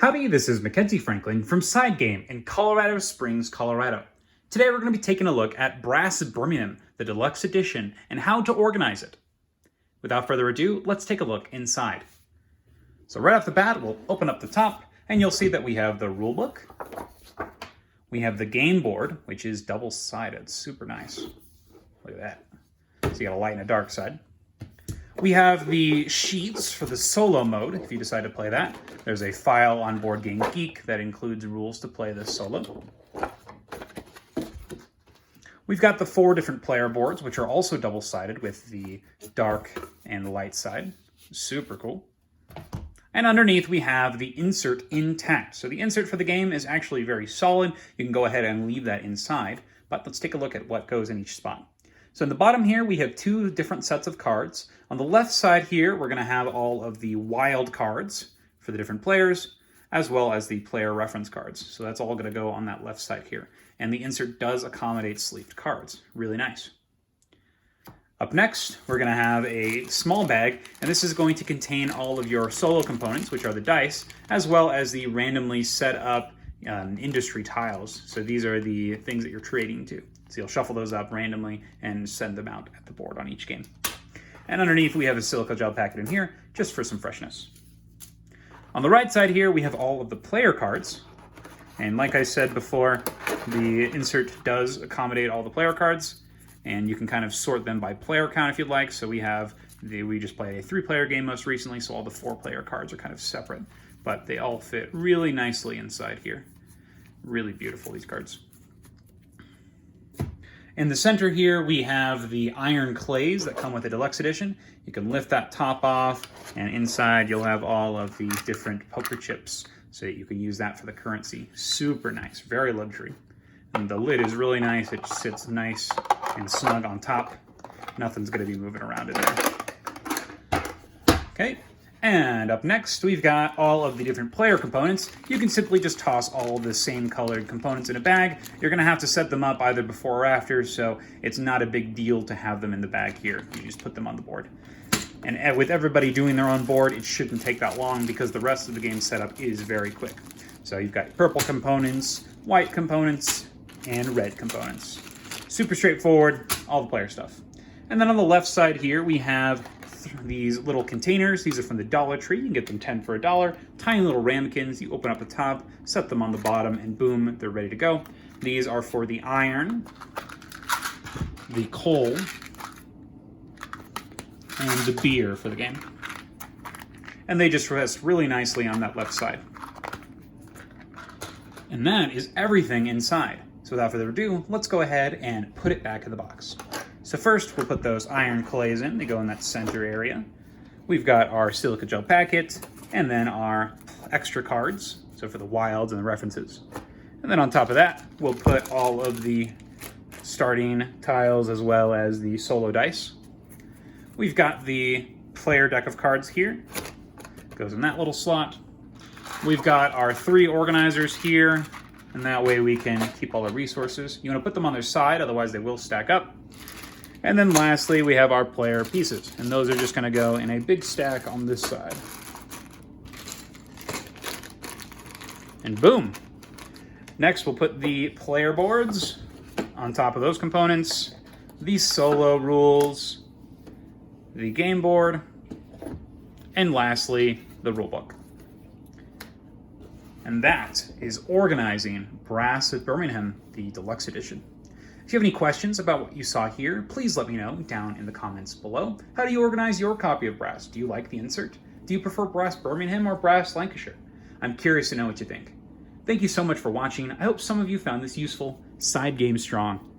Howdy, this is Mackenzie Franklin from SideGame in Colorado Springs, Colorado. Today we're going to be taking a look at Brass Birmingham, the Deluxe Edition, and how to organize it. Without further ado, let's take a look inside. So right off the bat, we'll open up the top, and you'll see that we have the rulebook. We have the game board, which is double-sided, super nice. Look at that. So you got a light and a dark side. We have the sheets for the solo mode, if you decide to play that. There's a file on Board Game Geek that includes rules to play this solo. We've got the 4 different player boards, which are also double-sided with the dark and the light side. Super cool. And underneath we have the insert intact. So the insert for the game is actually very solid. You can go ahead and leave that inside, but let's take a look at what goes in each spot. So in the bottom here, we have 2 different sets of cards. On the left side here, we're going to have all of the wild cards for the different players, as well as the player reference cards. So that's all going to go on that left side here. And the insert does accommodate sleeved cards. Really nice. Up next, we're going to have a small bag, and this is going to contain all of your solo components, which are the dice, as well as the randomly set up industry tiles. So these are the things that you're trading to. So you'll shuffle those up randomly and send them out at the board on each game. And underneath we have a silica gel packet in here, just for some freshness. On the right side here, we have all of the player cards. And like I said before, the insert does accommodate all the player cards, and you can kind of sort them by player count if you'd like. So we just played a 3-player game most recently, so all the 4-player cards are kind of separate, but they all fit really nicely inside here. Really beautiful, these cards. In the center here, we have the iron clays that come with the Deluxe Edition. You can lift that top off, and inside you'll have all of the different poker chips, so that you can use that for the currency. Super nice, very luxury. And the lid is really nice. It sits nice and snug on top. Nothing's going to be moving around in there. Okay. And up next, we've got all of the different player components. You can simply just toss all the same colored components in a bag. You're going to have to set them up either before or after, so it's not a big deal to have them in the bag here. You just put them on the board. And with everybody doing their own board, it shouldn't take that long because the rest of the game setup is very quick. So you've got purple components, white components, and red components. Super straightforward, all the player stuff. And then on the left side here, we have these little containers. These are from the Dollar Tree. You can get them 10 for $1. Tiny little ramekins. You open up the top, set them on the bottom, and boom, they're ready to go. These are for the iron, the coal, and the beer for the game. And they just rest really nicely on that left side. And that is everything inside. So without further ado, let's go ahead and put it back in the box. So first, we'll put those iron clays in. They go in that center area. We've got our silica gel packet, and then our extra cards, so for the wilds and the references. And then on top of that, we'll put all of the starting tiles as well as the solo dice. We've got the player deck of cards here. Goes in that little slot. We've got our 3 organizers here, and that way we can keep all our resources. You want to put them on their side, otherwise they will stack up. And then lastly, we have our player pieces, and those are just going to go in a big stack on this side. And boom! Next, we'll put the player boards on top of those components, the solo rules, the game board, and lastly, the rulebook. And that is organizing Brass at Birmingham, the Deluxe Edition. If you have any questions about what you saw here, please let me know down in the comments below. How do you organize your copy of Brass? Do you like the insert? Do you prefer Brass Birmingham or Brass Lancashire? I'm curious to know what you think. Thank you so much for watching. I hope some of you found this useful. Side game strong.